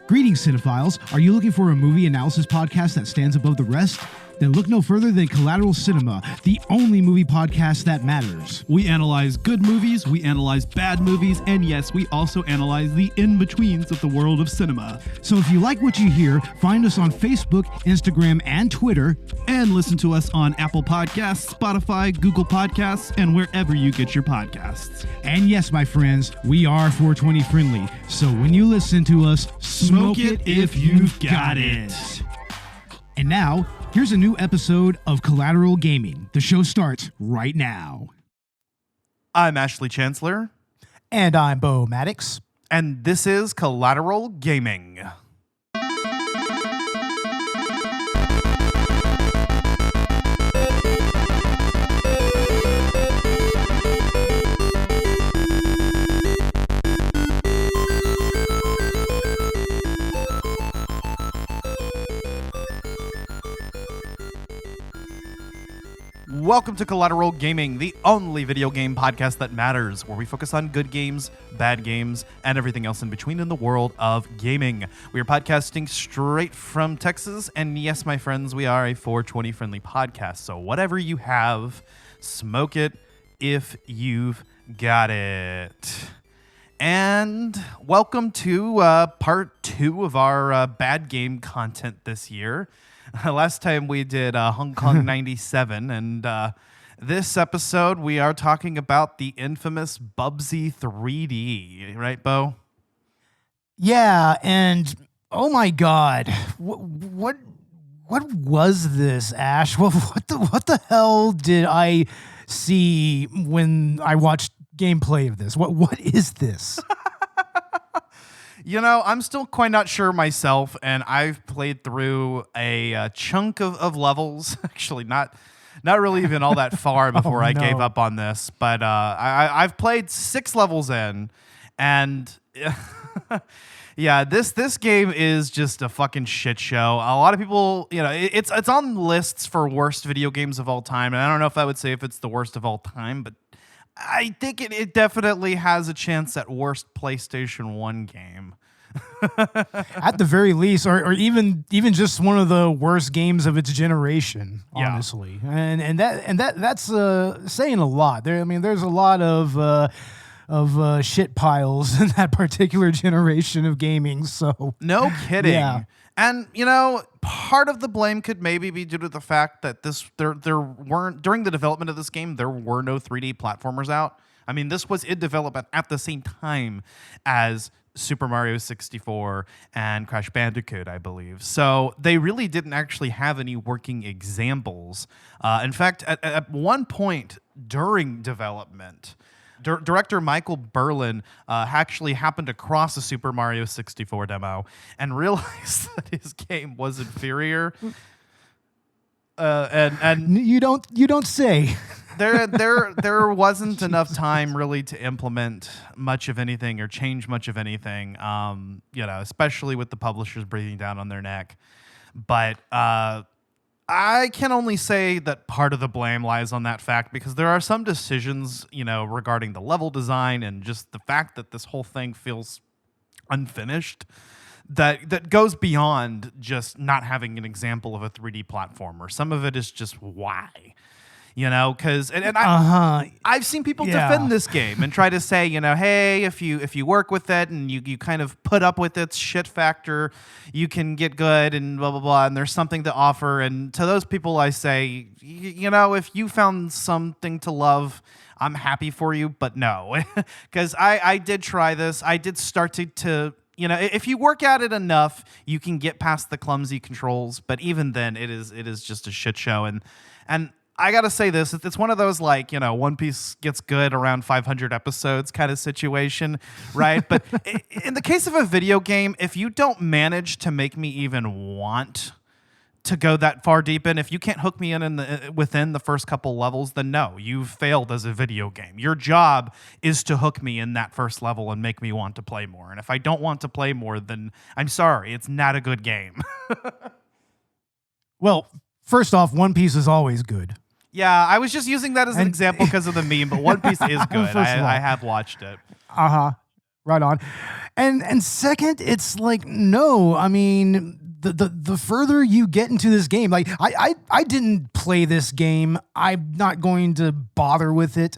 Greetings, cinephiles. Are you looking for a movie analysis podcast that stands above the rest? Then look no further than Collateral Cinema, the only movie podcast that matters. We analyze good movies, we analyze bad movies, and yes, we also analyze the in-betweens of the world of cinema. So if you like what you hear, find us on Facebook, Instagram, and Twitter. And listen to us on Apple Podcasts, Spotify, Google Podcasts, and wherever you get your podcasts. And yes, my friends, we are 420 friendly. So when you listen to us, Smoke it if you've got it. And now, here's a new episode of Collateral Gaming. The show starts right now. I'm Ashley Chancellor. And I'm Bo Maddox. And this is Collateral Gaming. Welcome to Collateral Gaming, the only video game podcast that matters, where we focus on good games, bad games, and everything else in between in the world of gaming. We are podcasting straight from Texas, and yes, my friends, we are a 420 friendly podcast, so whatever you have, smoke it if you've got it. And welcome to part 2 of our bad game content this year. Last time we did Hong Kong 97, and this episode we are talking about the infamous Bubsy 3D, right, Bo? Yeah, and oh my God, what was this, Ash? What the hell did I see when I watched gameplay of this? What is this? You know, I'm still quite not sure myself, and I've played through a chunk of levels. Actually, not really even all that far before I gave up on this. But I've played 6 levels in, and yeah, this game is just a fucking shit show. A lot of people, you know, it's on lists for worst video games of all time, and I don't know if I would say if it's the worst of all time, but I think it definitely has a chance at worst PlayStation 1 game. At the very least, or even just one of the worst games of its generation, honestly. Yeah. And that's saying a lot. There's a lot of shit piles in that particular generation of gaming. So no kidding. Yeah. And, you know, part of the blame could maybe be due to the fact that there weren't, during the development of this game, there were no 3D platformers out. I mean, this was in development at the same time as Super Mario 64 and Crash Bandicoot, I believe. So they really didn't actually have any working examples. In fact, at one point during development, Director Michael Berlin actually happened across a Super Mario 64 demo and realized that his game was inferior. And you don't say. There wasn't enough time really to implement much of anything or change much of anything. You know, especially with the publishers breathing down on their neck. But I can only say that part of the blame lies on that fact because there are some decisions, you know, regarding the level design and just the fact that this whole thing feels unfinished that goes beyond just not having an example of a 3D platformer. Some of it is just why. You know, because I've seen people defend this game and try to say, you know, hey, if you work with it and you kind of put up with its shit factor, you can get good and blah, blah, blah, and there's something to offer. And to those people, I say, you know, if you found something to love, I'm happy for you, but no. Because I did try this. I did start to you know, if you work at it enough, you can get past the clumsy controls. But even then, it is just a shit show. And I gotta say this, it's one of those, like, you know, One Piece gets good around 500 episodes kind of situation, right? But in the case of a video game, if you don't manage to make me even want to go that far deep in, if you can't hook me within the first couple levels, then no, you've failed as a video game. Your job is to hook me in that first level and make me want to play more. And if I don't want to play more, then I'm sorry, it's not a good game. Well, first off, One Piece is always good. Yeah, I was just using that as an example because of the meme, but One Piece is good. I have watched it. Uh-huh. Right on. And second, it's like, no, I mean, the further you get into this game, like I didn't play this game. I'm not going to bother with it,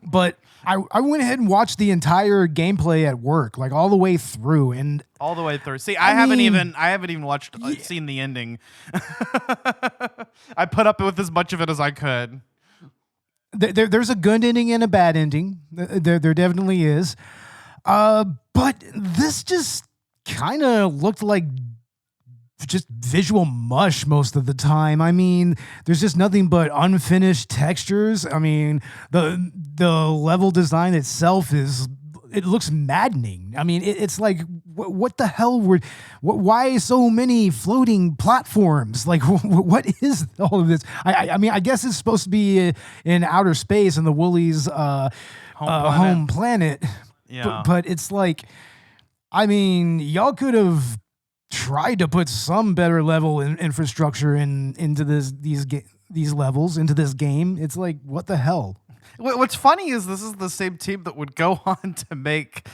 but I went ahead and watched the entire gameplay at work, like all the way through, and all the way through. See, I haven't even watched seen the ending. I put up with as much of it as I could. There's a good ending and a bad ending. There definitely is. But this just kind of looked like just visual mush most of the time. I mean, there's just nothing but unfinished textures. I mean, the level design itself it looks maddening. I mean, it's like, what the hell why so many floating platforms? Like, what is all of this? I mean, I guess it's supposed to be in outer space in the Woolies home planet. Yeah. But it's like, I mean, y'all could have tried to put some better level infrastructure into these levels, into this game. It's like, what the hell? What's funny is this is the same team that would go on to make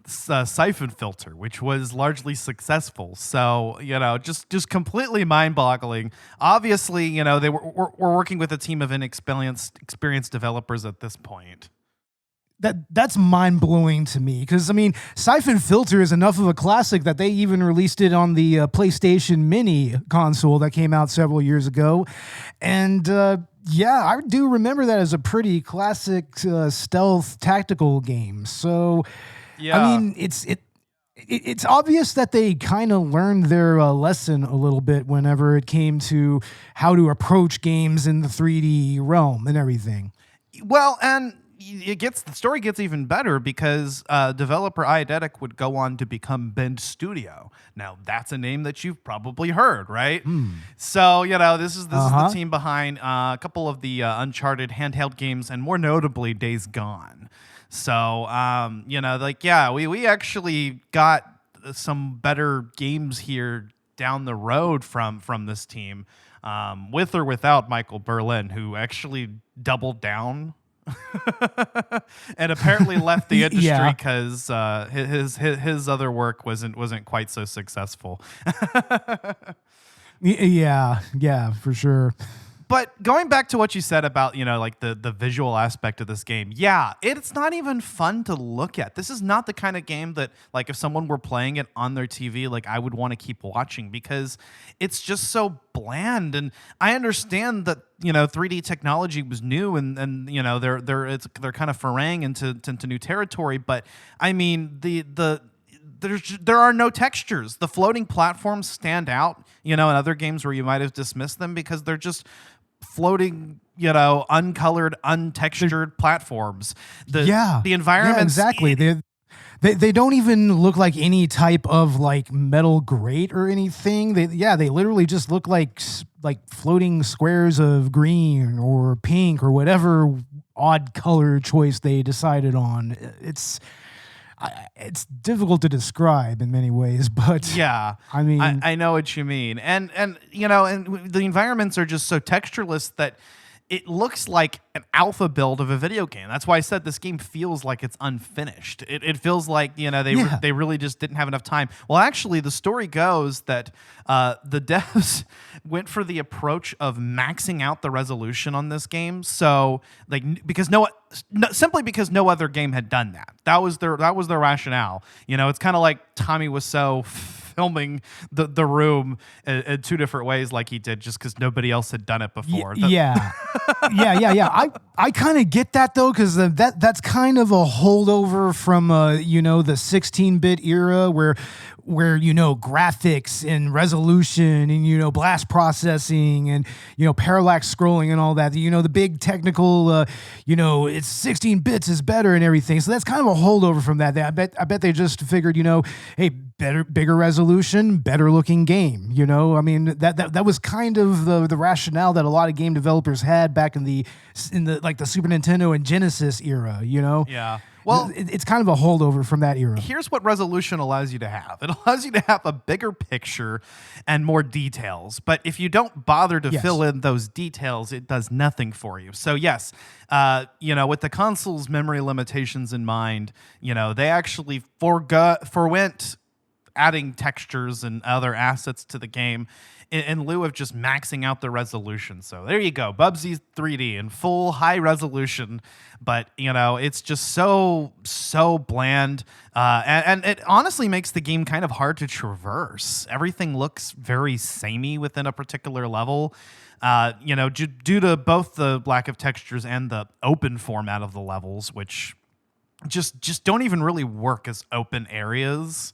Siphon Filter, which was largely successful. So, just completely mind-boggling. Obviously, they we're working with a team of experienced developers at this point. That's mind-blowing to me, because I mean, Siphon Filter is enough of a classic that they even released it on the PlayStation Mini console that came out several years ago, and I do remember that as a pretty classic stealth tactical game. So, yeah. I mean, it's obvious that they kind of learned their lesson a little bit whenever it came to how to approach games in the 3D realm and everything. Well, and the story gets even better because developer Eidetic would go on to become Bend Studio. Now, that's a name that you've probably heard, right? So, this is the team behind a couple of the Uncharted handheld games, and more notably, Days Gone. So, we actually got some better games here down the road from this team, with or without Michael Berlin, who actually doubled down and apparently left the industry because his other work wasn't quite so successful. Yeah, for sure. But going back to what you said about, like the visual aspect of this game, it's not even fun to look at. This is not the kind of game that, like, if someone were playing it on their TV, like, I would want to keep watching, because it's just so bland. And I understand that, 3D technology was new, and they're kind of foraying into new territory. But I mean, there are no textures. The floating platforms stand out, in other games where you might have dismissed them because they're just floating, uncolored, untextured platforms. The environments, exactly. They don't even look like any type of like metal grate or anything. They literally just look like floating squares of green or pink or whatever odd color choice they decided on. It's difficult to describe in many ways, but yeah, I mean, I know what you mean, and the environments are just so textureless that it looks like an alpha build of a video game. That's why I said this game feels like it's unfinished. It feels like they really just didn't have enough time. Well, actually, the story goes that the devs went for the approach of maxing out the resolution on this game. So, simply because no other game had done that. That was their rationale. It's kind of like Tommy Wiseau filming the room in two different ways, like he did, just because nobody else had done it before. Yeah. I kind of get that though, because that's kind of a holdover from the 16-bit era where graphics and resolution and blast processing and parallax scrolling and all that, the big technical it's 16 bits is better and everything. So that's kind of a holdover from that. I bet they just figured, hey, bigger resolution, better looking game. I mean, that was kind of the rationale that a lot of game developers had back in the like the Super Nintendo and Genesis era. Yeah. Well, it's kind of a holdover from that era. Here's what resolution allows you to have. It allows you to have a bigger picture and more details. But if you don't bother to fill in those details, it does nothing for you. So yes, with the console's memory limitations in mind, they actually forwent adding textures and other assets to the game in lieu of just maxing out the resolution. So there you go, Bubsy 3D in full high resolution, but it's just so bland, and it honestly makes the game kind of hard to traverse. Everything looks very samey within a particular level, due to both the lack of textures and the open format of the levels, which just don't even really work as open areas.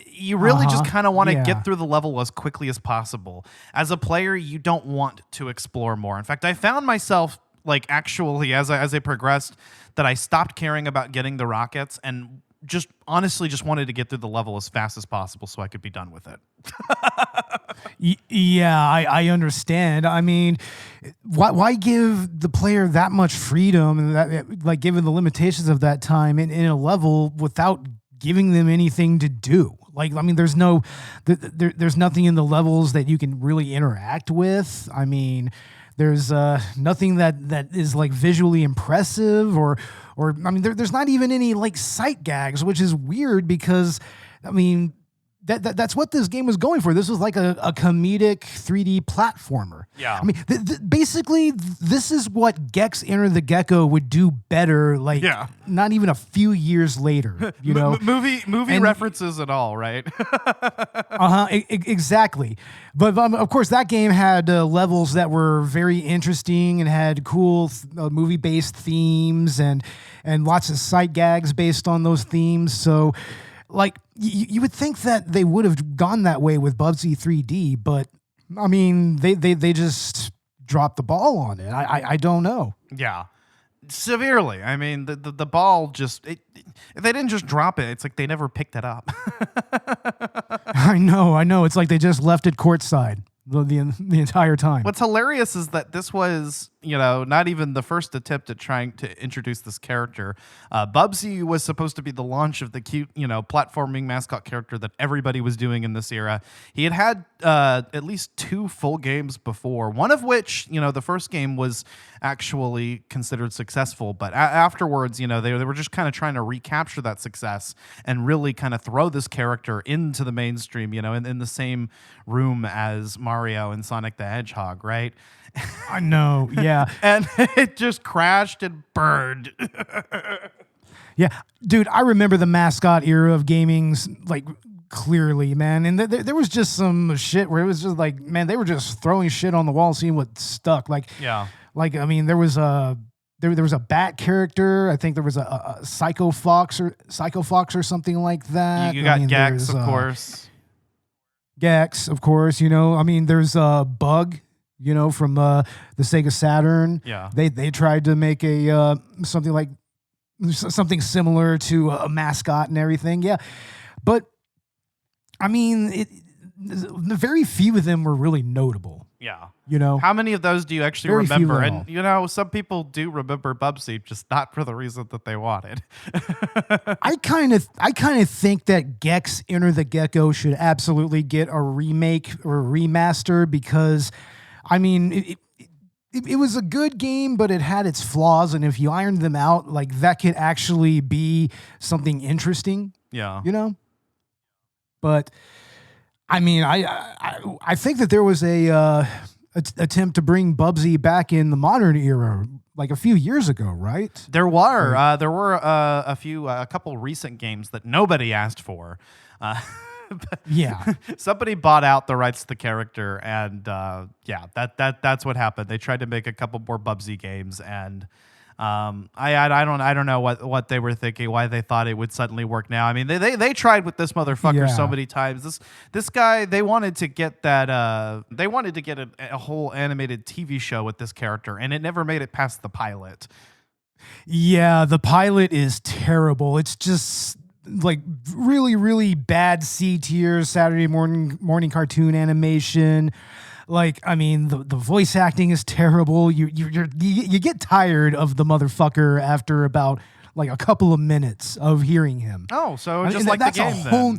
You really just kind of want to get through the level as quickly as possible. As a player, you don't want to explore more. In fact, I found myself, actually, as I progressed, that I stopped caring about getting the rockets and just honestly just wanted to get through the level as fast as possible so I could be done with it. Yeah, I understand. I mean, why give the player that much freedom and that, given the limitations of that time in a level without giving them anything to do? There's nothing in the levels that you can really interact with. I mean, there's nothing that is visually impressive or there's not even any sight gags, which is weird because that's what this game was going for. This was a comedic 3D platformer. Yeah. Basically, this is what Gex Enter the Gecko would do better, not even a few years later, Movie references and all, right? Exactly. But of course, that game had levels that were very interesting and had cool movie-based themes and lots of sight gags based on those themes. So, you would think that they would have gone that way with Bubsy 3D, but they just dropped the ball on it. I don't know. Yeah, severely. The ball just if they didn't just drop it, it's like they never picked it up. I know. It's like they just left it courtside the entire time. What's hilarious is that this was, not even the first attempt at trying to introduce this character. Bubsy was supposed to be the launch of the cute, platforming mascot character that everybody was doing in this era. He had at least 2 full games before, one of which, the first game was actually considered successful, but afterwards, they were just kind of trying to recapture that success and really kind of throw this character into the mainstream, in the same room as Mario and Sonic the Hedgehog, right? I know, yeah. And it just crashed and burned. Yeah, dude, I remember the mascot era of gaming, clearly, man. And there was just some shit where it was just they were just throwing shit on the wall, seeing what stuck. Yeah. There was a bat character. I think there was a Psycho Fox or something like that. You got Gex, of course. Gex, of course. There's a Bug. From the Sega Saturn. Yeah. They tried to make a something similar to a mascot and everything. Yeah. But very few of them were really notable. Yeah. How many of those do you actually remember? And some people do remember Bubsy, just not for the reason that they wanted. I kind of think that Gex Enter the Gecko should absolutely get a remake or a remaster because it was a good game, but it had its flaws, and if you ironed them out, that could actually be something interesting. Yeah. But I think that there was a attempt to bring Bubsy back in the modern era, a few years ago, right? There were a couple recent games that nobody asked for. Yeah, somebody bought out the rights to the character, and that's what happened. They tried to make a couple more Bubsy games, and I don't know what they were thinking, why they thought it would suddenly work now. They tried with this motherfucker so many times. This guy, they wanted to get that they wanted to get a whole animated TV show with this character, and it never made it past the pilot. Yeah, the pilot is terrible. It's just really, really bad C-tier Saturday morning cartoon animation. The voice acting is terrible. You get tired of the motherfucker after about like a couple of minutes of hearing him. Oh, so I just mean, like the that's game a whole,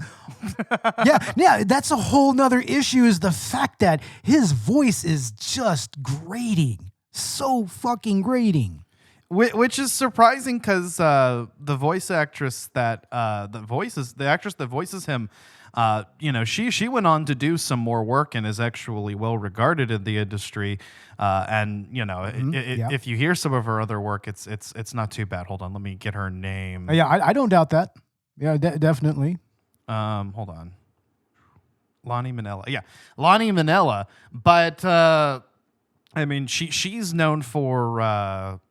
then. yeah, that's a whole nother issue is the fact that his voice is just grating. So fucking grating. Which is surprising because the voice actress that the actress that voices him, she went on to do some more work and is actually well regarded in the industry. And if you hear some of her other work, it's not too bad. Hold on, let me get her name. Yeah, I don't doubt that. Yeah, definitely. Hold on, Lonnie Minella. Yeah, Lonnie Minella. But I mean, she's known for.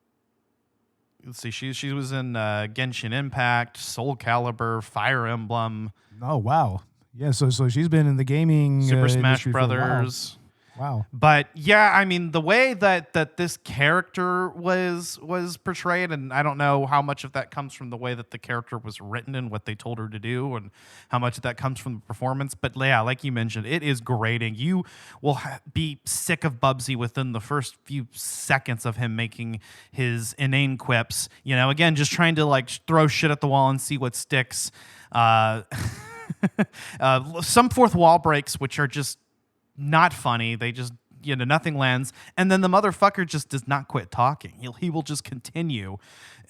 Let's see. She was in Genshin Impact, Soul Calibur, Fire Emblem. Oh wow, yeah. So she's been in the gaming Super Smash industry Brothers. Wow. But yeah, I mean, the way that this character was portrayed, and I don't know how much of that comes from the way that the character was written and what they told her to do, and how much of that comes from the performance. But yeah, like you mentioned, it is grating. You will be sick of Bubsy within the first few seconds of him making his inane quips. Again, just trying to like throw shit at the wall and see what sticks. Some fourth wall breaks, which are just not funny. They just, nothing lands. And then the motherfucker just does not quit talking. He will just continue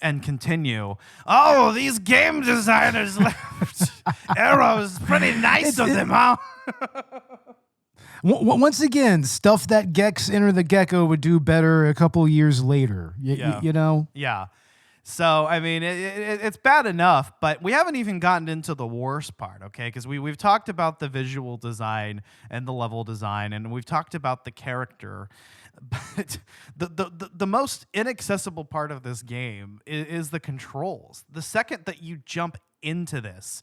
and continue. Oh, these game designers left arrows. Pretty nice of them, huh? Once again, stuff that Gex Enter the Gecko would do better a couple years later. Yeah. So, I mean, it's bad enough, but we haven't even gotten into the worst part, okay? Because we've talked about the visual design and the level design, and we've talked about the character. But the most inaccessible part of this game is the controls. The second that you jump into this,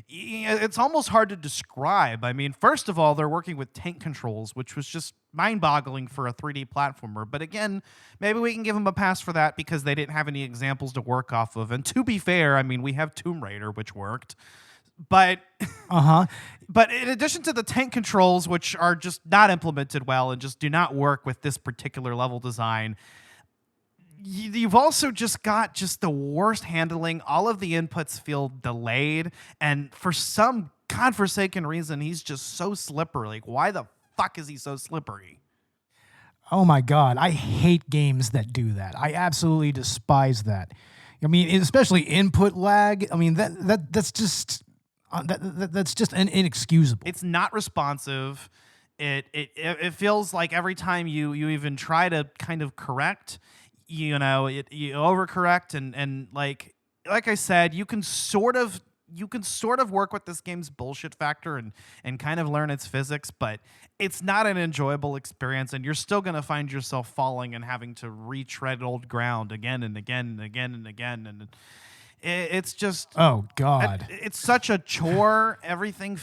it's almost hard to describe. I mean, first of all, they're working with tank controls, which was just mind-boggling for a 3D platformer. But again, maybe we can give them a pass for that because they didn't have any examples to work off of. And to be fair, I mean, we have Tomb Raider, which worked. But but in addition to the tank controls, which are just not implemented well and just do not work with this particular level design, you've also just got the worst handling. All of the inputs feel delayed, and for some godforsaken reason, he's just so slippery. Like, why the fuck is he so slippery? Oh my God, I hate games that do that. I absolutely despise that. I mean, especially input lag. I mean, that's just inexcusable. It's not responsive. It feels like every time you even try to kind of correct, you overcorrect, and like I said, you can sort of work with this game's bullshit factor and kind of learn its physics, but it's not an enjoyable experience, and you're still going to find yourself falling and having to retread old ground again and again and again and again, and it's just, oh God, it's such a chore. Everything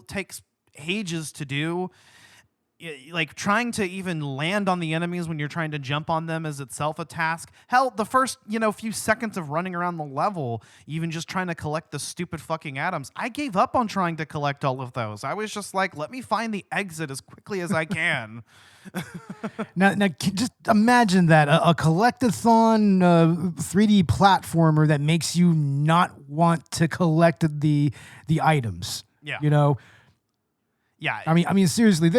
takes ages to do. Like, trying to even land on the enemies when you're trying to jump on them is itself a task. Hell, the first, few seconds of running around the level, even just trying to collect the stupid fucking atoms, I gave up on trying to collect all of those. I was just like, let me find the exit as quickly as I can. Now, just imagine that a collectathon 3D platformer that makes you not want to collect the items. Yeah. Yeah. I mean, seriously.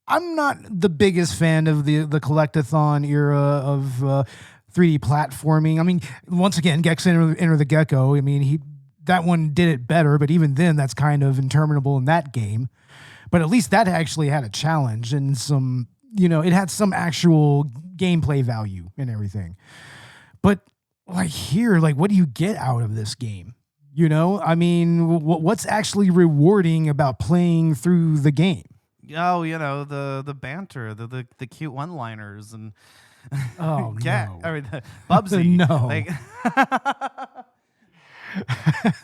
I'm not the biggest fan of the collectathon era of 3D platforming. I mean, once again, Gex Enter the Gecko. I mean, that one did it better, but even then, that's kind of interminable in that game. But at least that actually had a challenge and some, it had some actual gameplay value and everything. But like here, like, what do you get out of this game? I mean, what's actually rewarding about playing through the game? Oh, the banter, the cute one-liners, and oh yeah, no, I mean, Bubsy, no, like,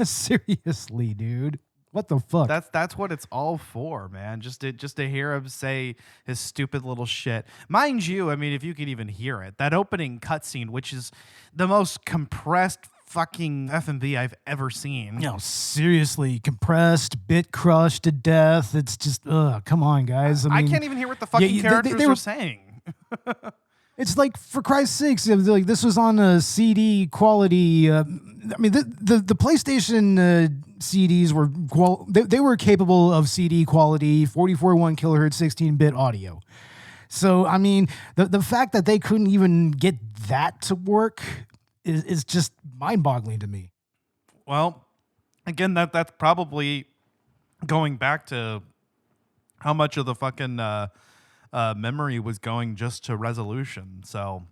seriously, dude, what the fuck? That's what it's all for, man. Just to hear him say his stupid little shit. Mind you, I mean, if you could even hear it, that opening cutscene, which is the most compressed fucking FMV I've ever seen. Seriously, compressed, bit crushed to death. It's just, come on, guys. I mean, I can't even hear what the fucking characters are saying. It's like, for Christ's sakes, it was like this was on a CD quality. I mean, the PlayStation CDs were they were capable of CD quality, 44.1 kilohertz, 16-bit audio. So, I mean, the fact that they couldn't even get that to work is just mind-boggling to me. Well, again, that's probably going back to how much of the fucking memory was going just to resolution. So,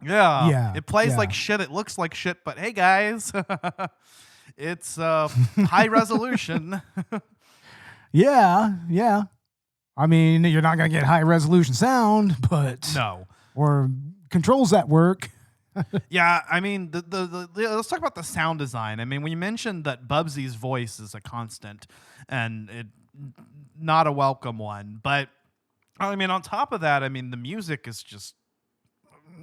yeah, it plays like shit. It looks like shit. But hey, guys, it's high resolution. Yeah. I mean, you're not going to get high resolution sound, but no, or controls that work. Yeah, I mean, let's talk about the sound design. I mean, we mentioned that Bubsy's voice is a constant and not a welcome one. But I mean, on top of that, I mean, the music is just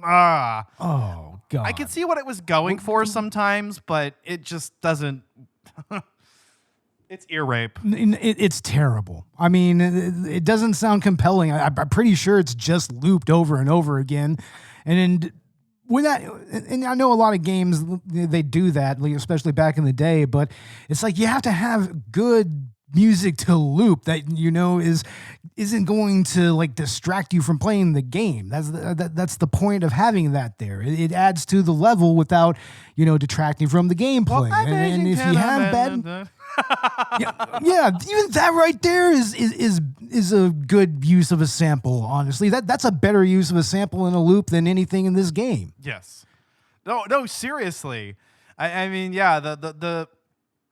oh God. I can see what it was going for sometimes, but it just doesn't. It's ear rape. It's terrible. I mean, it doesn't sound compelling. I'm pretty sure it's just looped over and over again. And when and I know a lot of games, they do that, especially back in the day, but it's like you have to have good music to loop that, isn't going to like distract you from playing the game. That's the point of having that there. It adds to the level without, detracting from the gameplay. Well, and if you have bad... yeah, even that right there is a good use of a sample. Honestly, that's a better use of a sample in a loop than anything in this game. Yes. No, seriously. I mean, yeah,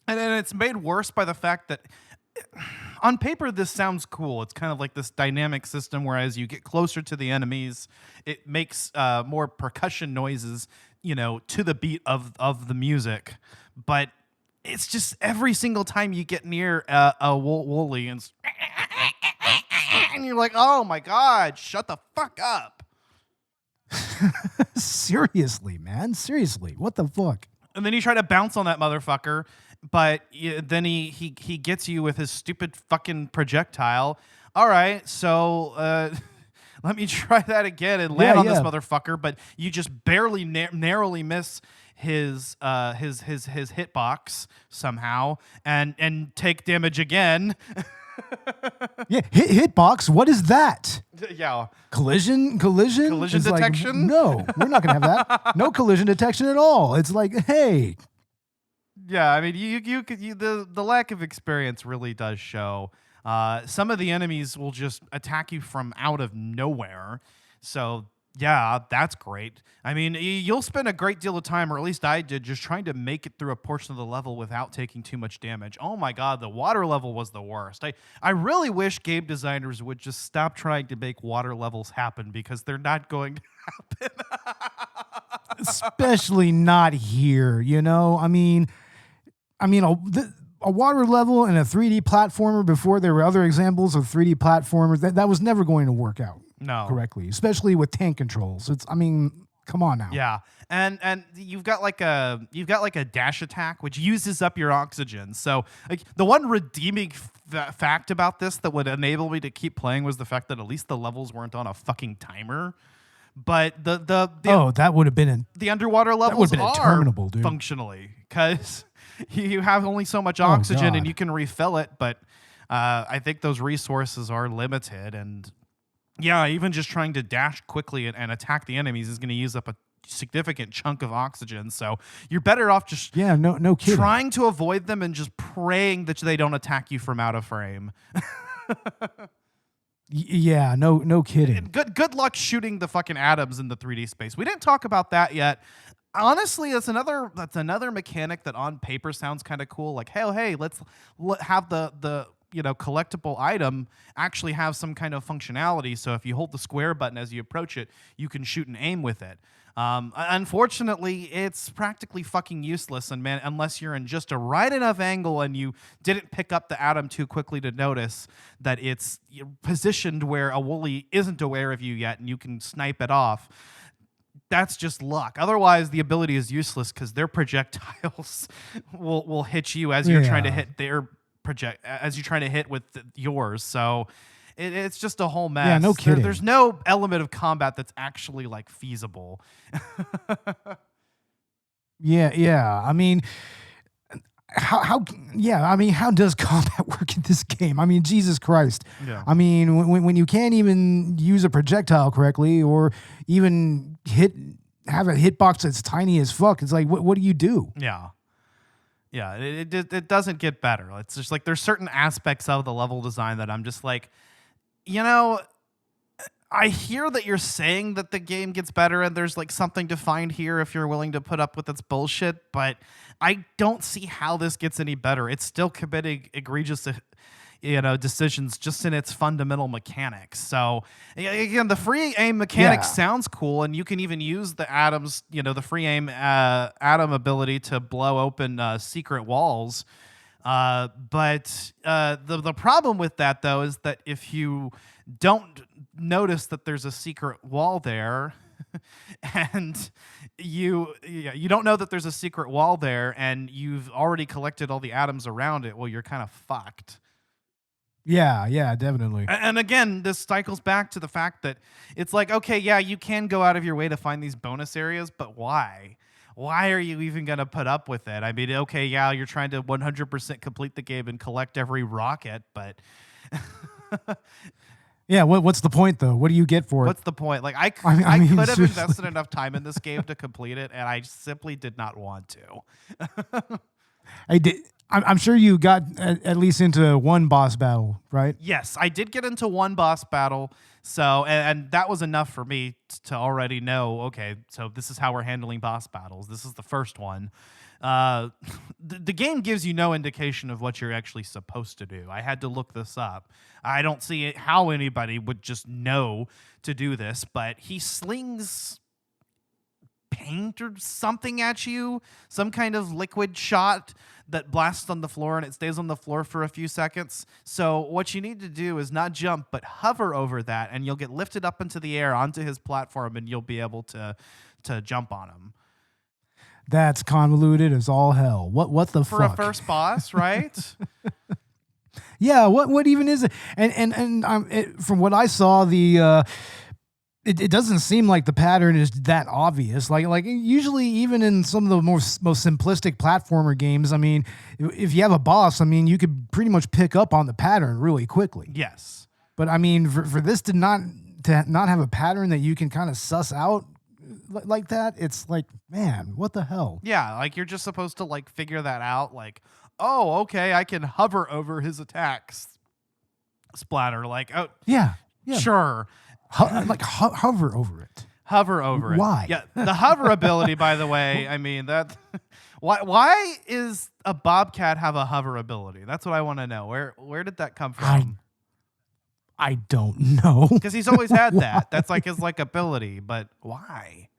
and it's made worse by the fact that on paper this sounds cool. It's kind of like this dynamic system where as you get closer to the enemies, it makes more percussion noises, to the beat of the music, but it's just every single time you get near a woolly and you're like, oh my God, shut the fuck up. Seriously, man. Seriously. What the fuck? And then you try to bounce on that motherfucker, but then he gets you with his stupid fucking projectile. All right, so let me try that again and land on this motherfucker, but you just barely narrowly miss his hitbox somehow and take damage again. Yeah, hitbox. What is that? Yeah, collision detection. Like, no, we're not gonna have that. No collision detection at all. It's like, hey. Yeah, I mean, the lack of experience really does show. Some of the enemies will just attack you from out of nowhere. So yeah, that's great. I mean, you'll spend a great deal of time, or at least I did, just trying to make it through a portion of the level without taking too much damage. Oh my God, the water level was the worst. I really wish game designers would just stop trying to make water levels happen, because they're not going to happen. Especially not here, I mean, a water level and a 3D platformer, before there were other examples of 3D platformers, that was never going to work out. No. Correctly, especially with tank controls. Come on now. Yeah, and you've got like a dash attack which uses up your oxygen. So like the one redeeming fact about this that would enable me to keep playing was the fact that at least the levels weren't on a fucking timer. But that would have been the underwater levels are interminable, dude. Functionally, because you have only so much oxygen and you can refill it, but I think those resources are limited. And yeah, even just trying to dash quickly and attack the enemies is going to use up a significant chunk of oxygen. So you're better off just no kidding. Trying to avoid them and just praying that they don't attack you from out of frame. Yeah, no kidding. Good luck shooting the fucking atoms in the 3D space. We didn't talk about that yet. Honestly, that's another mechanic that on paper sounds kind of cool. Like, hey, let's have the collectible item actually have some kind of functionality. So if you hold the square button as you approach it, you can shoot and aim with it. Unfortunately, it's practically fucking useless, and man, unless you're in just a right enough angle and you didn't pick up the atom too quickly to notice that it's positioned where a woolly isn't aware of you yet, and you can snipe it off. That's just luck. Otherwise, the ability is useless because their projectiles will hit you as you're trying to hit their as you're trying to hit with yours. So It's just a whole mess. Yeah, no kidding. There's no element of combat that's actually like feasible. Yeah. I mean, how does combat work in this game? I mean, Jesus Christ. Yeah. I mean, when you can't even use a projectile correctly or even have a hitbox that's tiny as fuck, it's like, what do you do? Yeah. Yeah, it doesn't get better. It's just like there's certain aspects of the level design that I'm just like, I hear that you're saying that the game gets better and there's like something to find here if you're willing to put up with its bullshit, but I don't see how this gets any better. It's still committing egregious decisions just in its fundamental mechanics. So again, the free aim mechanic sounds cool, and you can even use the atoms, the free aim atom ability to blow open secret walls. But the problem with that, though, is that if you don't notice that there's a secret wall there, and you don't know that there's a secret wall there, and you've already collected all the atoms around it, well, you're kind of fucked. Yeah, definitely. And again, this cycles back to the fact that it's like, okay, yeah, you can go out of your way to find these bonus areas, but why? Why are you even going to put up with it? I mean, okay, yeah, you're trying to 100% complete the game and collect every rocket, but... Yeah, what's the point, though? What do you get for it? What's the point? Like, I could have invested enough time in this game to complete it, and I simply did not want to. I'm sure you got at least into one boss battle, right? Yes, I did get into one boss battle, so and that was enough for me to already know, okay, so this is how we're handling boss battles. This is the first one. The game gives you no indication of what you're actually supposed to do. I had to look this up. I don't see how anybody would just know to do this, but he slings paint or something at you, some kind of liquid shot that blasts on the floor, and it stays on the floor for a few seconds. So what you need to do is not jump, but hover over that, and you'll get lifted up into the air onto his platform, and you'll be able to jump on him. That's convoluted as all hell. What the for fuck? For a first boss, right? Yeah, what even is it? And from what I saw, it doesn't seem like the pattern is that obvious. Like usually, even in some of the most simplistic platformer games, I mean, if you have a boss, I mean, you could pretty much pick up on the pattern really quickly. Yes, but I mean, for this to not have a pattern that you can kind of suss out like that, it's like, man, what the hell? Yeah, like you're just supposed to like figure that out. Like, oh, okay, I can hover over his attacks. Splatter, like, oh, yeah. Sure. Hover over it. Hover over it. Why? Yeah, the hover ability, by the way, I mean, that. Why is a bobcat have a hover ability? That's what I want to know. Where did that come from? I don't know. Because he's always had that. That's like his like ability, but why?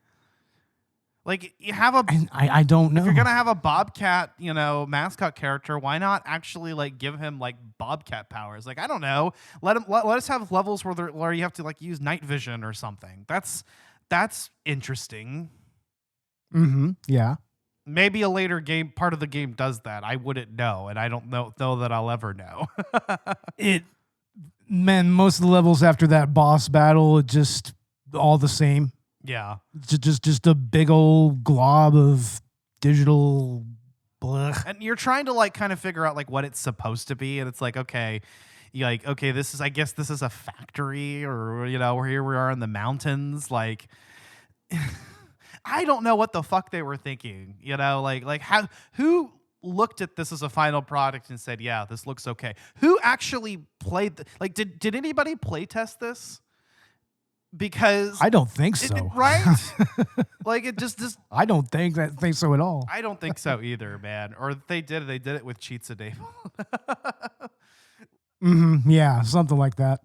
Like you have a I don't know. If you're gonna have a bobcat, mascot character, why not actually like give him like bobcat powers? Like I don't know. Let us have levels where you have to like use night vision or something. That's interesting. Mm-hmm. Yeah. Maybe a later part of the game does that. I wouldn't know, and I don't know that I'll ever know. Most of the levels after that boss battle, it's just all the same. Yeah. Just a big old glob of digital blech. And you're trying to like kind of figure out like what it's supposed to be, and it's like, okay, I guess this is a factory, or here we are in the mountains, like I don't know what the fuck they were thinking, who looked at this as a final product and said, yeah, this looks okay. Who actually played did anybody play test this? Because I don't think so. Right? Like it just I don't think so at all. I don't think so either, man. Or if they did it with cheats enabled. Yeah, something like that.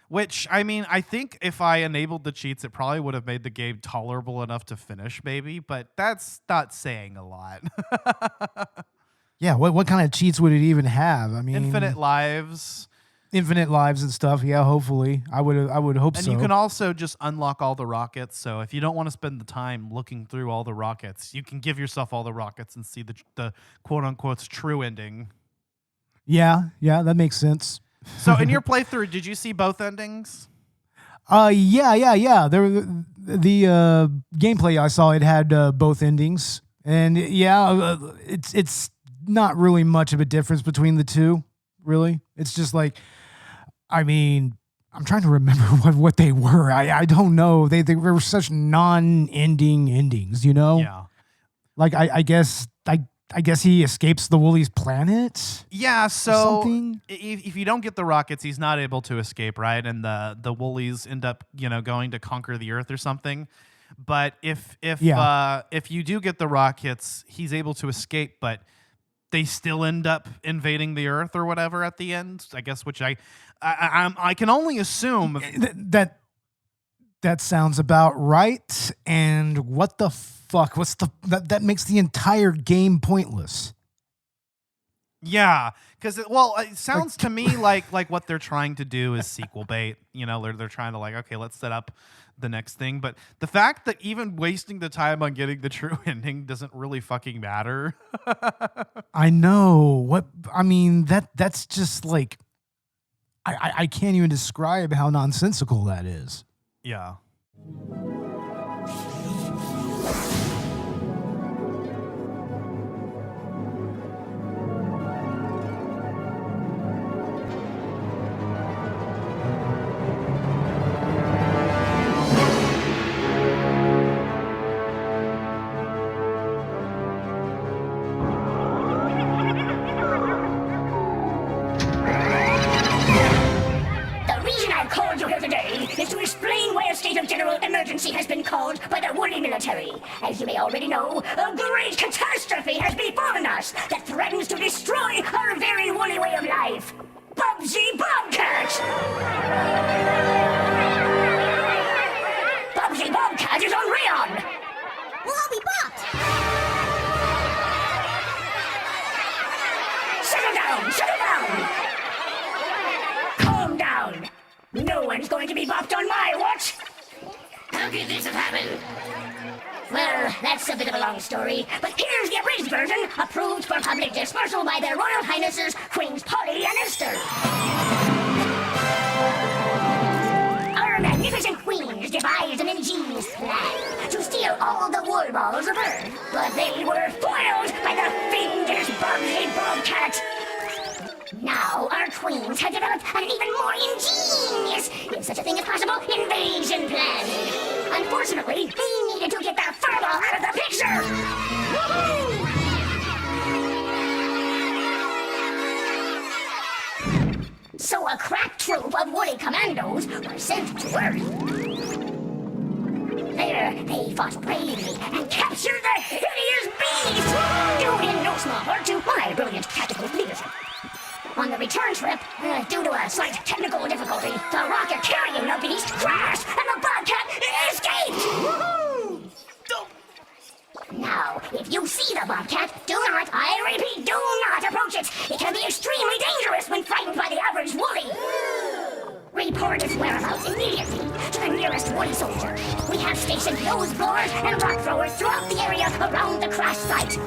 Which, I mean, I think if I enabled the cheats, it probably would have made the game tolerable enough to finish, maybe. But that's not saying a lot. Yeah, what kind of cheats would it even have? I mean, infinite lives and stuff. Yeah, hopefully, I would hope so. And you can also just unlock all the rockets. So if you don't want to spend the time looking through all the rockets, you can give yourself all the rockets and see the quote unquote true ending. Yeah, that makes sense. So in your playthrough, did you see both endings? Yeah. The gameplay I saw, it had both endings, and it's not really much of a difference between the two. Really, it's just like, I mean, I'm trying to remember what they were. I don't know. They were such non-ending endings, you know? Yeah. Like I guess he escapes the Woolly's planet. Yeah, so something? If you don't get the rockets, he's not able to escape, right? And the Woolies end up, going to conquer the Earth or something. But if you do get the rockets, he's able to escape, but they still end up invading the Earth or whatever at the end. I guess, which I can only assume that sounds about right. And what the fuck? That makes the entire game pointless. Yeah, because it sounds to me like what they're trying to do is sequel bait. They're trying to okay, let's set up the next thing. But the fact that even wasting the time on getting the true ending doesn't really fucking matter. I know. That's just like, I can't even describe how nonsensical that is. Yeah. Has been called by the Woolly military. As you may already know, a great catastrophe has befallen us that threatens to destroy our very woolly way of life. Bubsy Bobcat! Bubsy Bobcat is on Rayon! We'll all be bopped! Settle down! Calm down! No one's going to be bopped on my watch! How could this have happened? Well, that's a bit of a long story, but here's the abridged version, approved for public dispersal by their Royal Highnesses, Queens Polly and Esther. Our magnificent queens devised an ingenious plan to steal all the wool balls of Earth, but they were foiled by the fiendish Bubsy Bobcat. Now our queens have developed an even more ingenious, if such a thing is possible, invasion plan. Unfortunately, they needed to get their furball out of the picture. So a crack troop of woolly commandos were sent to Earth. There, they fought bravely and captured the hideous beast, due in no small part to my brilliant tactical leadership. On the return trip, due to a slight technical difficulty, the rocket carrying the beast crashed and the Bobcat escaped! Woohoo! Now, if you see the Bobcat, I repeat, do not approach it! It can be extremely dangerous when frightened by the average woolly! Report its whereabouts immediately to the nearest woolly soldier. We have stationed nose blowers and rock throwers throughout the area around the crash site.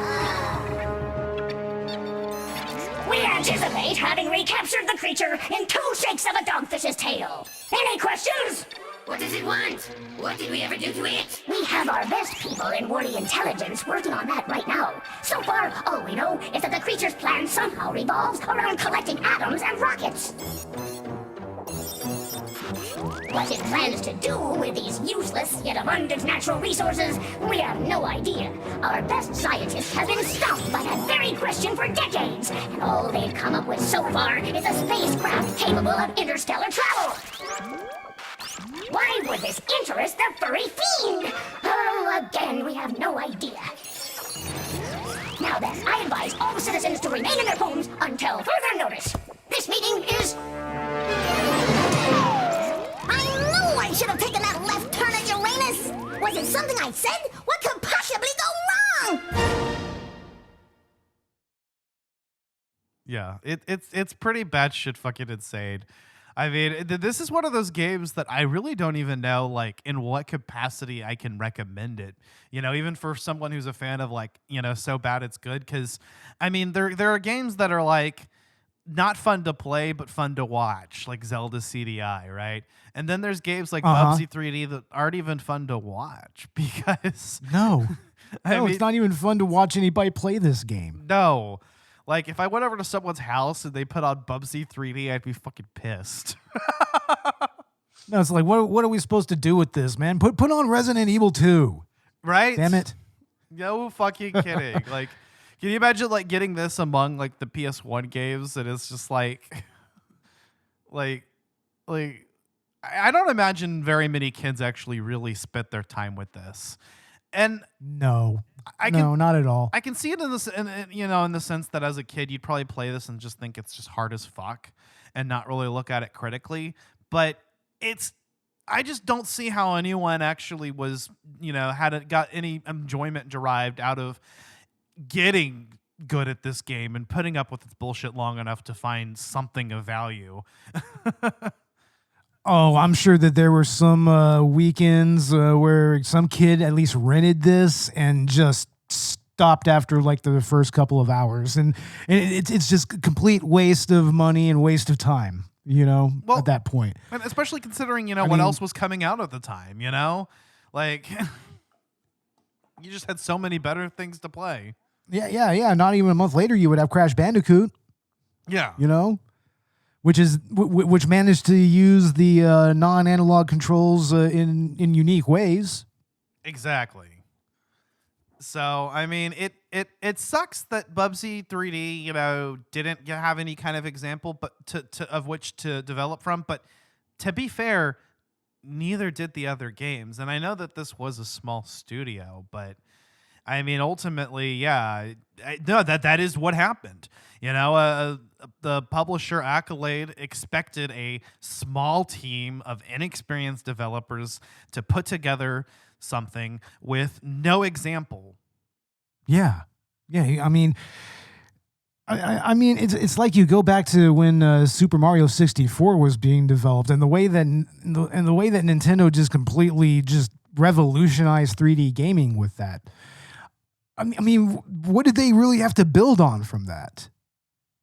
We anticipate having recaptured the creature in 2 shakes of a dogfish's tail. Any questions? What does it want? What did we ever do to it? We have our best people in woolly intelligence working on that right now. So far, all we know is that the creature's plan somehow revolves around collecting atoms and rockets. What it plans to do with these useless yet abundant natural resources, we have no idea. Our best scientists have been stumped by that very question for decades, and all they've come up with so far is a spacecraft capable of interstellar travel. Why would this interest the furry fiend? Oh, again, we have no idea. Now then, I advise all citizens to remain in their homes until further notice. This meeting is... I should have taken that left turn at Uranus! Was it something I said? What could possibly go wrong? Yeah, it's pretty batshit fucking insane. I mean, this is one of those games that I really don't even know, in what capacity I can recommend it. Even for someone who's a fan of, so bad it's good. Because, I mean, there are games that are not fun to play, but fun to watch, like Zelda CDI, right? And then there's games like Uh-huh. Bubsy 3D that aren't even fun to watch because No. I mean, It's not even fun to watch anybody play this game. no. Like if I went over to someone's house and they put on Bubsy 3D, I'd be fucking pissed. No, it's like, what are we supposed to do with this, man? Put on Resident Evil 2. Right? Damn it. No fucking kidding. Like, can you imagine like getting this among like the PS1 games? And it's just like, I don't imagine very many kids actually really spent their time with this. And No. I No, can, not at all. I can see it in this, in the sense that as a kid, you'd probably play this and just think it's just hard as fuck and not really look at it critically. But I just don't see how anyone actually was, got any enjoyment derived out of getting good at this game and putting up with its bullshit long enough to find something of value. Oh, I'm sure that there were some weekends where some kid at least rented this and just stopped after like the first couple of hours. And it's just a complete waste of money and waste of time, Well, at that point. And especially considering, I what mean- else was coming out at the time, Like, you just had so many better things to play. Yeah. Not even a month later, you would have Crash Bandicoot, Yeah. which managed to use the non-analog controls in unique ways. Exactly. So, I mean, it sucks that Bubsy 3D, didn't have any kind of example but of which to develop from. But to be fair, neither did the other games. And I know that this was a small studio, but I mean, ultimately, yeah, that is what happened. The publisher Accolade expected a small team of inexperienced developers to put together something with no example. Yeah. I mean, it's like you go back to when Super Mario 64 was being developed, and the way that Nintendo just completely just revolutionized 3D gaming with that. I mean, what did they really have to build on from that?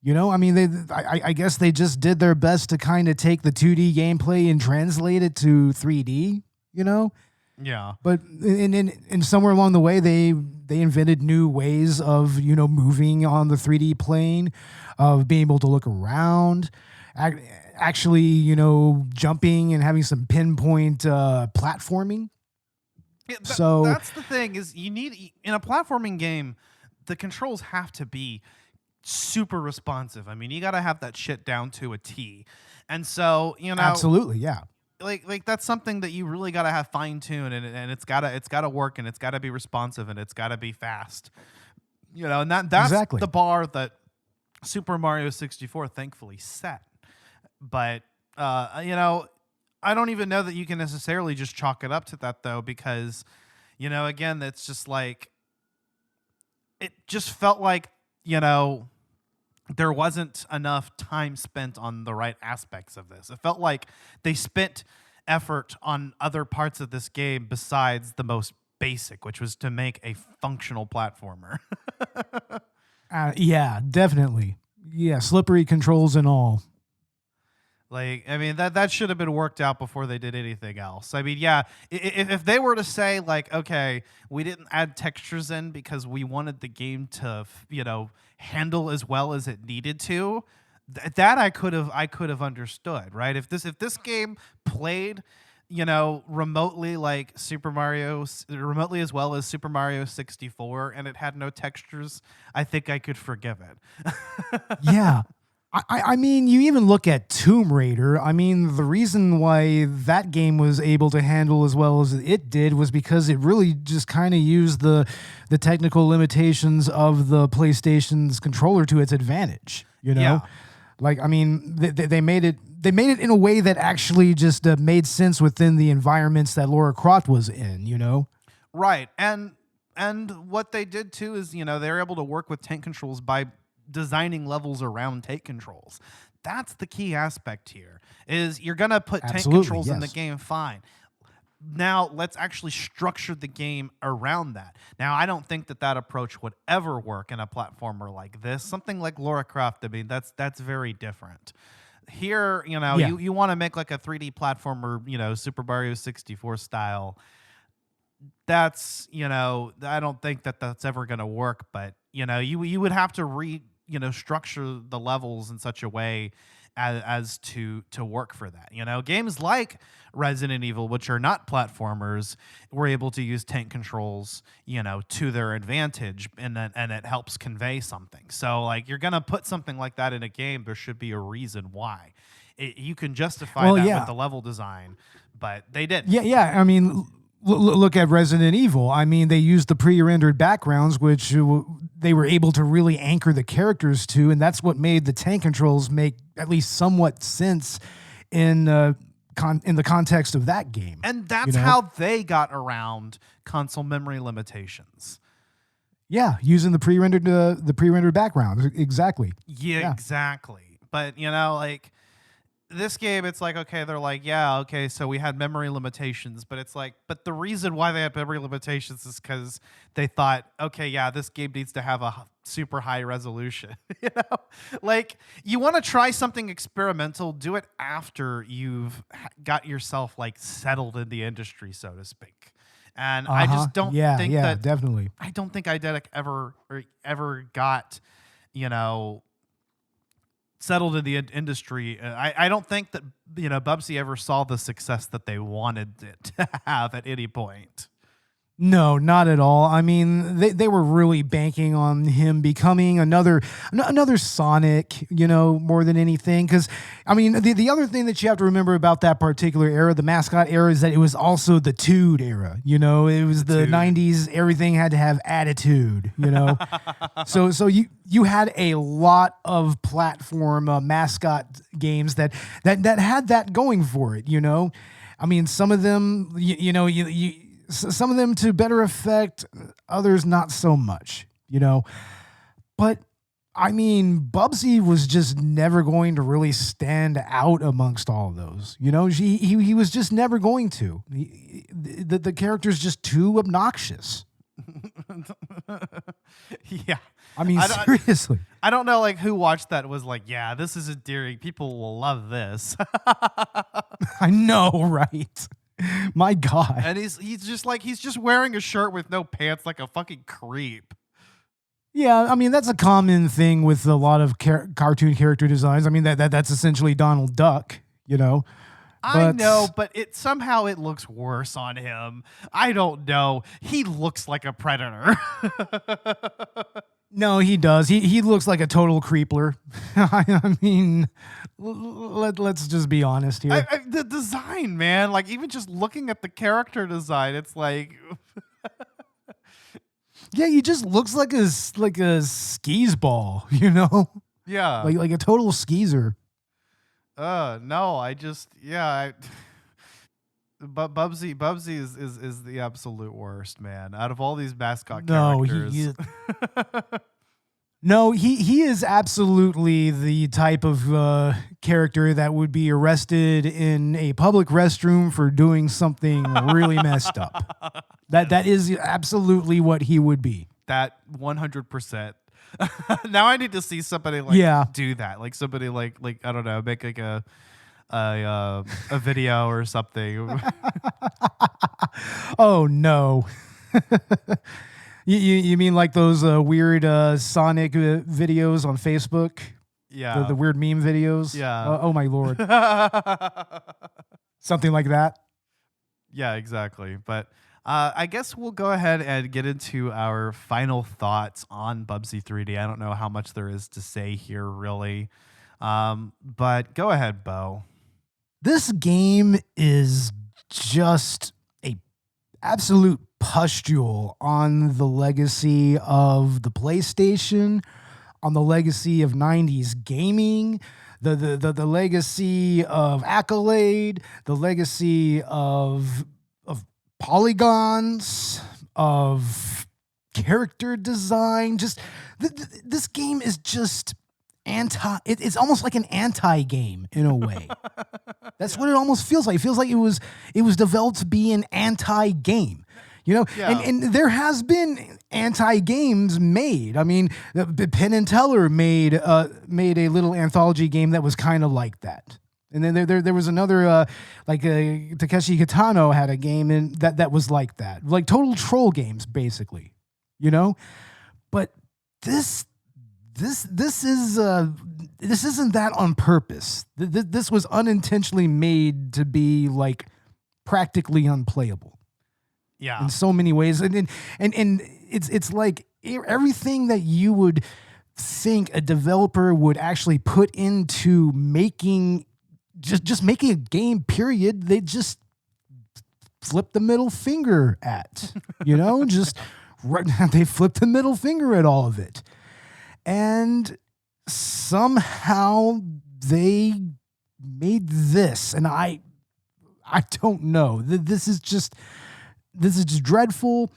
I guess they just did their best to kind of take the 2D gameplay and translate it to 3D. Yeah. But in somewhere along the way, they invented new ways of moving on the 3D plane, of being able to look around, actually jumping and having some pinpoint platforming. Yeah, So that's the thing is you need in a platforming game, the controls have to be super responsive. I mean, you got to have that shit down to a T. And so, absolutely, yeah. Like that's something that you really got to have fine tune and it's got to work and it's got to be responsive and it's got to be fast. And that's Exactly. the bar that Super Mario 64 thankfully set. But I don't even know that you can necessarily just chalk it up to that though, because again, that's just like it just felt like there wasn't enough time spent on the right aspects of this. It felt like they spent effort on other parts of this game besides the most basic, which was to make a functional platformer. Yeah, definitely. Yeah, slippery controls and all. Like, I mean, that should have been worked out before they did anything else. I mean, yeah, if they were to say, like, okay, we didn't add textures in because we wanted the game to, handle as well as it needed to, that I could have understood, right? If this game played, remotely like remotely as well as Super Mario 64, and it had no textures, I think I could forgive it. Yeah. I mean, you even look at Tomb Raider. I mean, the reason why that game was able to handle as well as it did was because it really just kind of used the technical limitations of the PlayStation's controller to its advantage. Yeah. Like, I mean, they made it in a way that actually just made sense within the environments that Lara Croft was in. Right, and what they did too is they were able to work with tank controls by designing levels around tank controls. That's the key aspect here. Is you're gonna put tank Absolutely, controls in the yes. game, fine. now let's actually structure the game around that. Now, I don't think that approach would ever work in a platformer like this. Something like Lara Croft, I mean, that's very different. Here, you know, you want to make like a 3D platformer, you know, Super Mario 64 style. That's, you know, I don't think that that's ever going to work, but, you know, you would have to structure the levels in such a way as to work for that. You know, games like Resident Evil, which are not platformers, were able to use tank controls, you know, to their advantage, and it helps convey something. So, like, you're gonna put something like that in a game, there should be a reason why. You can justify that with the level design, but they didn't. Yeah. I mean, look at Resident Evil. I mean, they used the pre-rendered backgrounds, which they were able to really anchor the characters to, and that's what made the tank controls make at least somewhat sense in the context of that game. And that's how they got around console memory limitations. Yeah, using the pre-rendered background. Exactly. Yeah, exactly. But, you know, like, this game, it's like, okay, they're like, yeah, okay, so we had memory limitations, but it's like, but the reason why they had memory limitations is because they thought, okay, yeah, this game needs to have a super high resolution. You know, like, you want to try something experimental, do it after you've got yourself like settled in the industry, so to speak. And I just don't think that definitely. I don't think Eidetic ever got, you know, settled in the industry. I don't think that, you know, Bubsy ever saw the success that they wanted it to have at any point. No, not at all. I mean, they were really banking on him becoming another Sonic, you know, more than anything. Because, I mean, the other thing that you have to remember about that particular era, the mascot era, is that it was also the Tude era. You know, it was the 90s. Everything had to have attitude, you know. so you had a lot of platform mascot games that had that going for it, you know. I mean, some of them, some of them to better effect, others not so much, you know. But, I mean, Bubsy was just never going to really stand out amongst all of those. You know, he was just never going to. The character's just too obnoxious. Yeah. I mean, seriously. I don't know, like, who watched that was like, yeah, this is endearing. People will love this. I know, right? My God. And he's just wearing a shirt with no pants like a fucking creep. Yeah, I mean, that's a common thing with a lot of cartoon character designs. I mean, that's essentially Donald Duck, you know. I know, but somehow it looks worse on him. I don't know. He looks like a predator. No, he does. He looks like a total creepler. I mean, let's just be honest here. The design, man, like, even just looking at the character design, it's like, yeah, he just looks like a skis ball, you know? Yeah, like a total skeezer. No, but Bubsy is the absolute worst, man. Out of all these mascot characters. No, he is absolutely the type of character that would be arrested in a public restroom for doing something really messed up. That is absolutely what he would be. That 100%. Now I need to see somebody do that. Like somebody like I don't know, make like a video or something. Oh no. You mean like those weird Sonic videos on Facebook? Yeah. The weird meme videos? Yeah. Oh my Lord. Something like that? Yeah, exactly. But I guess we'll go ahead and get into our final thoughts on Bubsy 3D. I don't know how much there is to say here, really. But go ahead, Bo. This game is just a absolute pustule on the legacy of the PlayStation, on the legacy of 90s gaming, the legacy of Accolade, the legacy of polygons, of character design. Just this game is just it's almost like an anti-game in a way. That's what it almost feels like. It feels like it was developed to be an anti-game. You know, and there has been anti-games made. I mean, Penn and Teller made a little anthology game that was kind of like that. And then there was another, Takeshi Kitano had a game that was like that. Like total troll games, basically. You know? But this isn't that on purpose. This was unintentionally made to be like practically unplayable. Yeah. In so many ways. And it's like everything that you would think a developer would actually put into making just making a game, period, they just flip the middle finger at. You know, they flip the middle finger at all of it. And somehow they made this, and I don't know. This is just dreadful.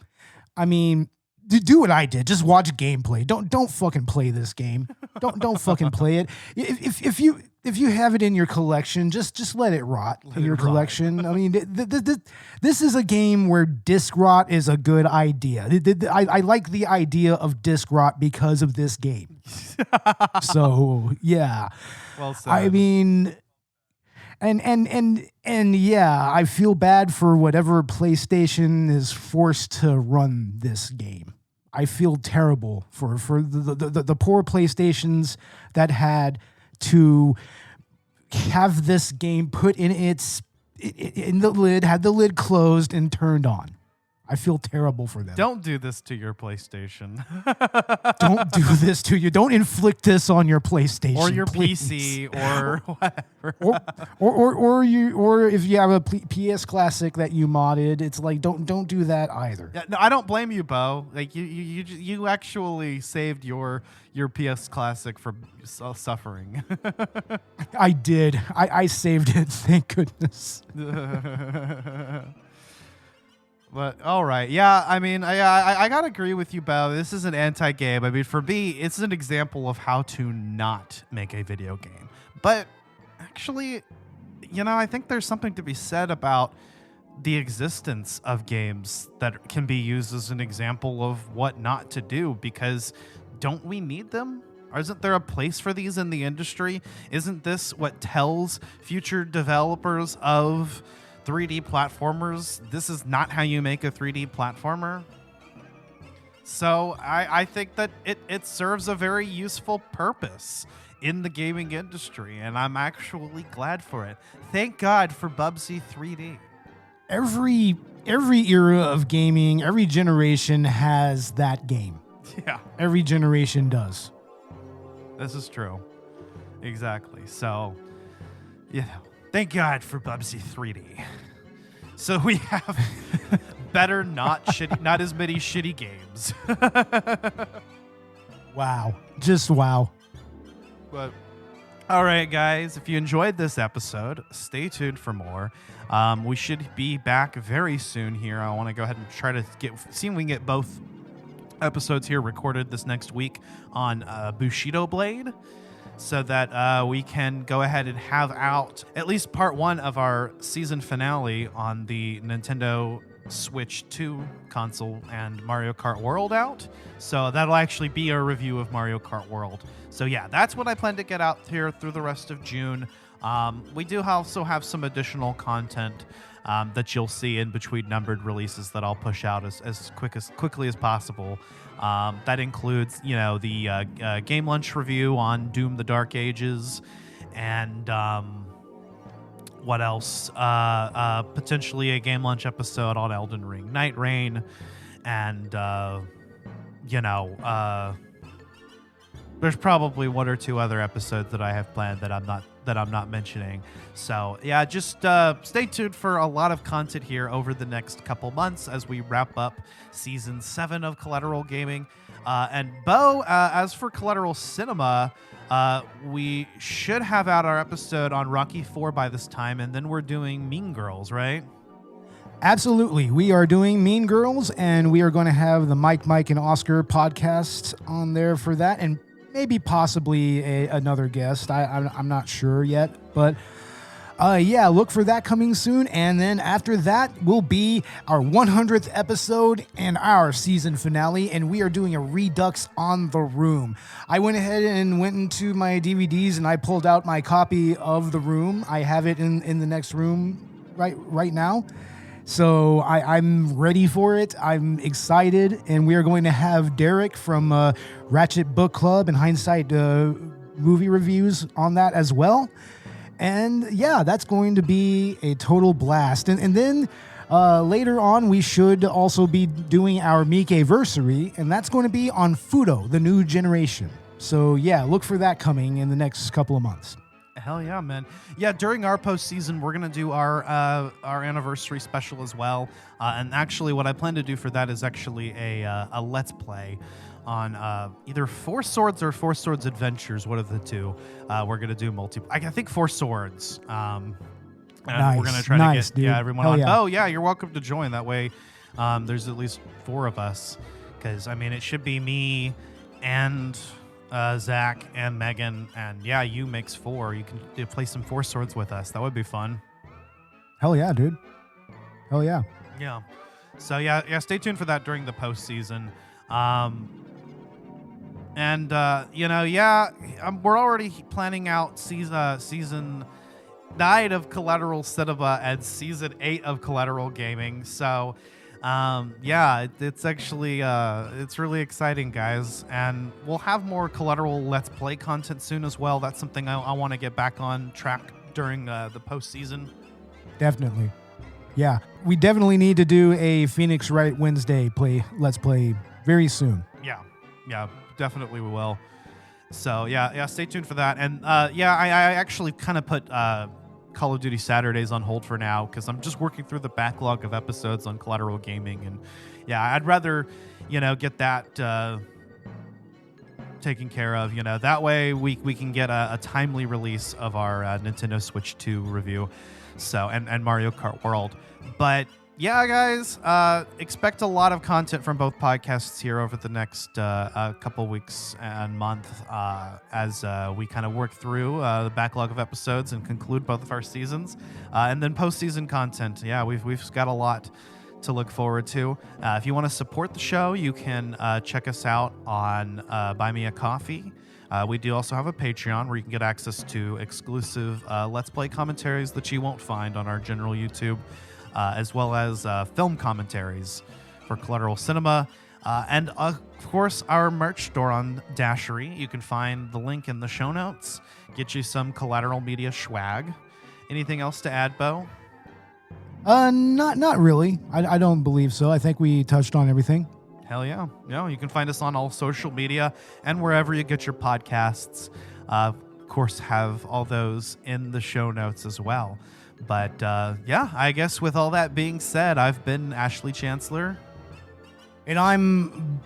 I mean, do what I did. Just watch gameplay. Don't fucking play this game. Don't fucking play it. If you have it in your collection, just let it rot in your collection. I mean, this is a game where disc rot is a good idea. I like the idea of disc rot because of this game. So yeah, Well said. I mean, and yeah, I feel bad for whatever PlayStation is forced to run this game. I feel terrible for the poor PlayStations that had to have this game put in in the lid, had the lid closed and turned on. I feel terrible for them. Don't do this to your PlayStation. Don't do this to you. Don't inflict this on your PlayStation or your please. PC or whatever. or if you have a PS Classic that you modded, it's like don't do that either. Yeah, no, I don't blame you, Bo. Like you actually saved your PS Classic from suffering. I did. I saved it. Thank goodness. But all right, yeah. I mean, I gotta agree with you, Bo. This is an anti-game. I mean, for me, it's an example of how to not make a video game. But actually, you know, I think there's something to be said about the existence of games that can be used as an example of what not to do. Because don't we need them? Or isn't there a place for these in the industry? Isn't this what tells future developers of 3D platformers, this is not how you make a 3D platformer? So I think that it serves a very useful purpose in the gaming industry, and I'm actually glad for it. Thank God for Bubsy 3D. Every era of gaming, every generation has that game. Yeah. Every generation does. This is true. Exactly. So, you know, thank God for Bubsy 3D. So we have better not as many shitty games. Wow. Just wow. But all right, guys, if you enjoyed this episode, stay tuned for more. We should be back very soon here. I want to go ahead and try to see if we can get both episodes here recorded this next week on Bushido Blade, so that we can go ahead and have out at least part one of our season finale on the Nintendo Switch 2 console and Mario Kart World out. So that'll actually be a review of Mario Kart World. So yeah, that's what I plan to get out here through the rest of June. We do also have some additional content that you'll see in between numbered releases that I'll push out as quickly as possible. That includes, you know, the Game Lunch review on Doom: The Dark Ages, and what else? Potentially a Game Lunch episode on Elden Ring Night Rain, and there's probably one or two other episodes that I have planned that I'm not mentioning. So yeah, just stay tuned for a lot of content here over the next couple months as we wrap up season 7 of Collateral Gaming. And Bo, as for Collateral Cinema, we should have out our episode on Rocky IV by this time, and then we're doing Mean Girls, right? Absolutely. We are doing Mean Girls, and we are going to have the Mike, and Oscar podcast on there for that, and maybe possibly another guest. I'm not sure yet, but Yeah, look for that coming soon. And then after that will be our 100th episode and our season finale. And we are doing a redux on The Room. I went ahead and went into my DVDs and I pulled out my copy of The Room. I have it in the next room right now. So I'm ready for it. I'm excited. And we are going to have Derek from Ratchet Book Club and Hindsight movie reviews on that as well. And yeah, that's going to be a total blast. And then later on, we should also be doing our Miike-versary, and that's going to be on Fudo, the new generation. So yeah, look for that coming in the next couple of months. Hell yeah, man. Yeah, during our postseason, we're going to do our anniversary special as well. And actually, what I plan to do for that is actually a Let's Play on either Four Swords or Four Swords Adventures, one of the two. We're going to do I think Four Swords. And nice. We're going to try to get dude. everyone Hell on. Yeah. Oh, yeah, you're welcome to join. That way there's at least 4 of us. Because, I mean, it should be me and Zach and Megan. And, yeah, you makes 4. You can play some Four Swords with us. That would be fun. Hell yeah, dude. Hell yeah. Yeah. So, yeah, stay tuned for that during the postseason. And, we're already planning out season 9 of Collateral Cinema and season 8 of Collateral Gaming. So, it's actually, it's really exciting, guys. And we'll have more Collateral Let's Play content soon as well. That's something I want to get back on track during the postseason. Definitely. Yeah. We definitely need to do a Phoenix Wright Wednesday Let's Play very soon. Yeah, definitely we will. So, yeah, stay tuned for that. And, I actually kind of put Call of Duty Saturdays on hold for now because I'm just working through the backlog of episodes on Collateral Gaming. And, yeah, I'd rather, get that taken care of. That way we can get a timely release of our Nintendo Switch 2 review. So, and Mario Kart World. But, yeah, guys, expect a lot of content from both podcasts here over the next couple weeks and month as we kind of work through the backlog of episodes and conclude both of our seasons. And then postseason content. Yeah, we've got a lot to look forward to. If you want to support the show, you can check us out on Buy Me a Coffee. We do also have a Patreon where you can get access to exclusive Let's Play commentaries that you won't find on our general YouTube. As well as film commentaries for Collateral Cinema. And, of course, our merch store on Dashery. You can find the link in the show notes. Get you some Collateral Media swag. Anything else to add, Bo? Not really. I don't believe so. I think we touched on everything. Hell yeah. Yeah, you can find us on all social media and wherever you get your podcasts. Of course, have all those in the show notes as well. But, I guess with all that being said, I've been Ashley Chancellor. And I'm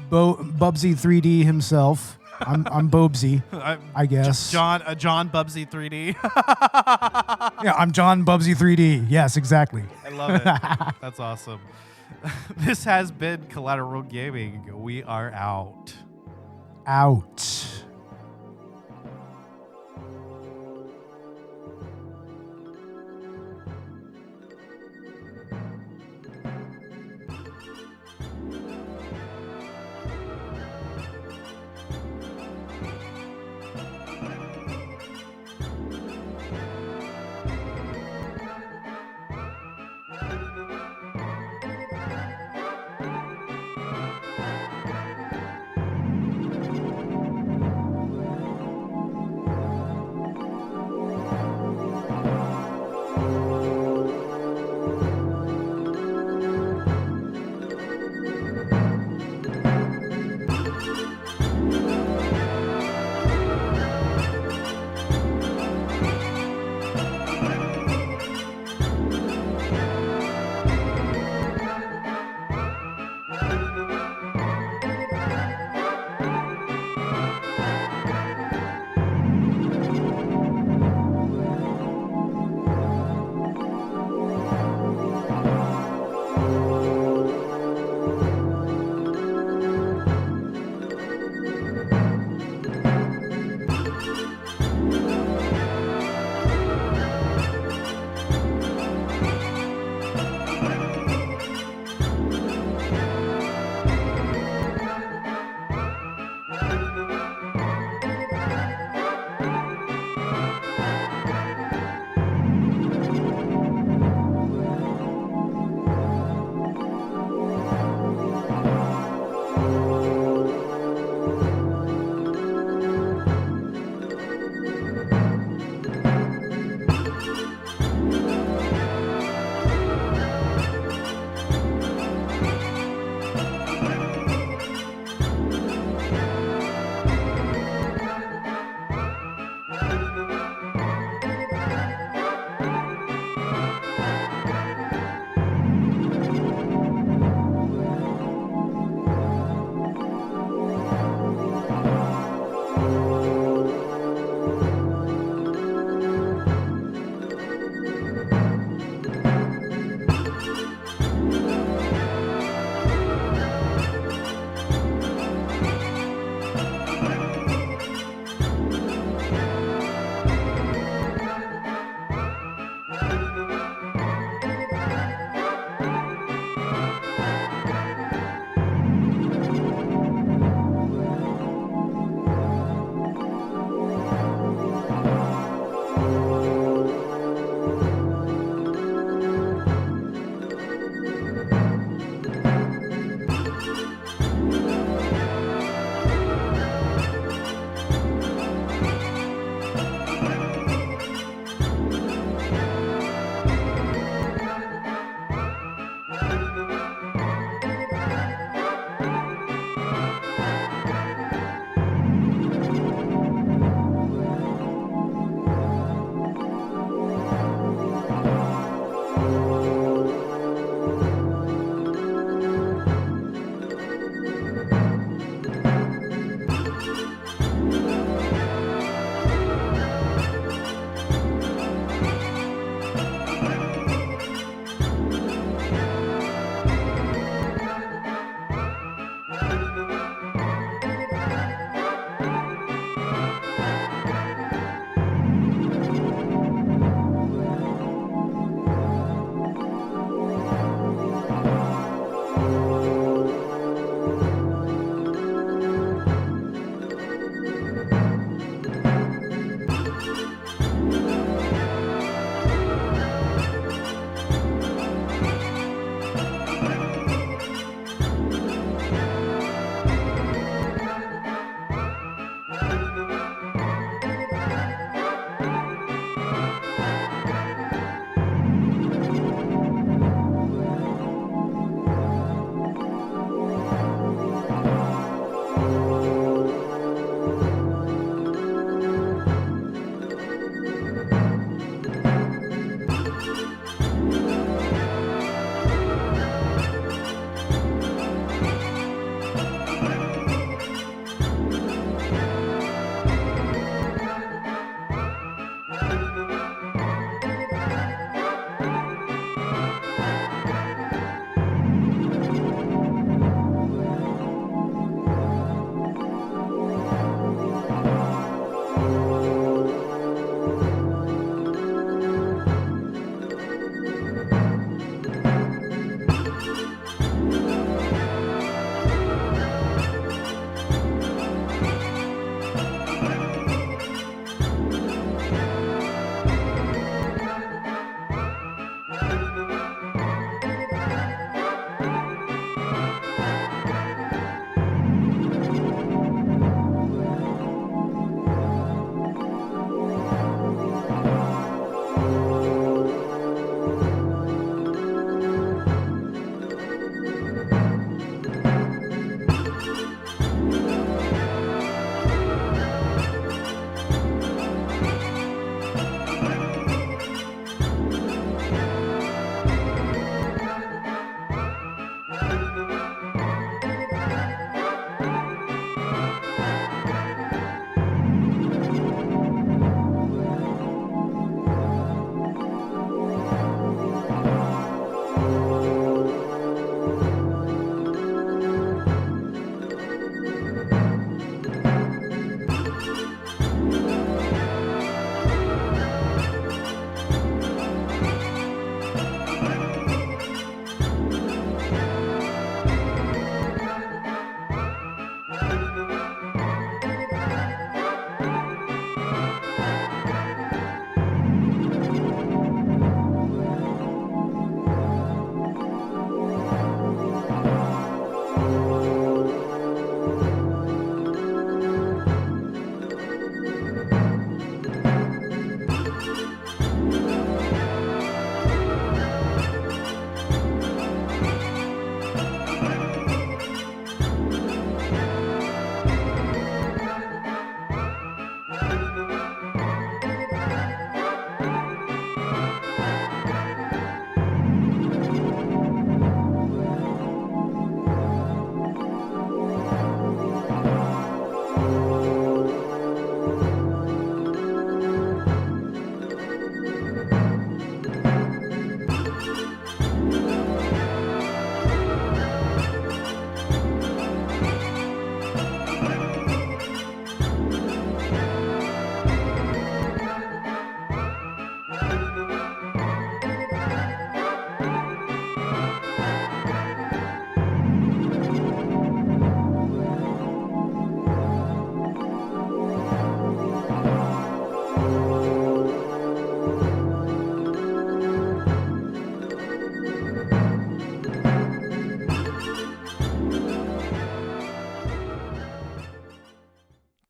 Bubsy 3D himself. I'm Bubsy, I guess. John Bubsy 3D. Yeah, I'm John Bubsy 3D. Yes, exactly. I love it. That's awesome. This has been Collateral Gaming. We are out. Out.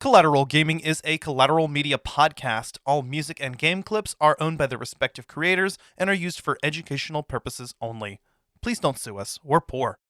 Collateral Gaming is a Collateral Media podcast. All music and game clips are owned by their respective creators and are used for educational purposes only. Please don't sue us. We're poor.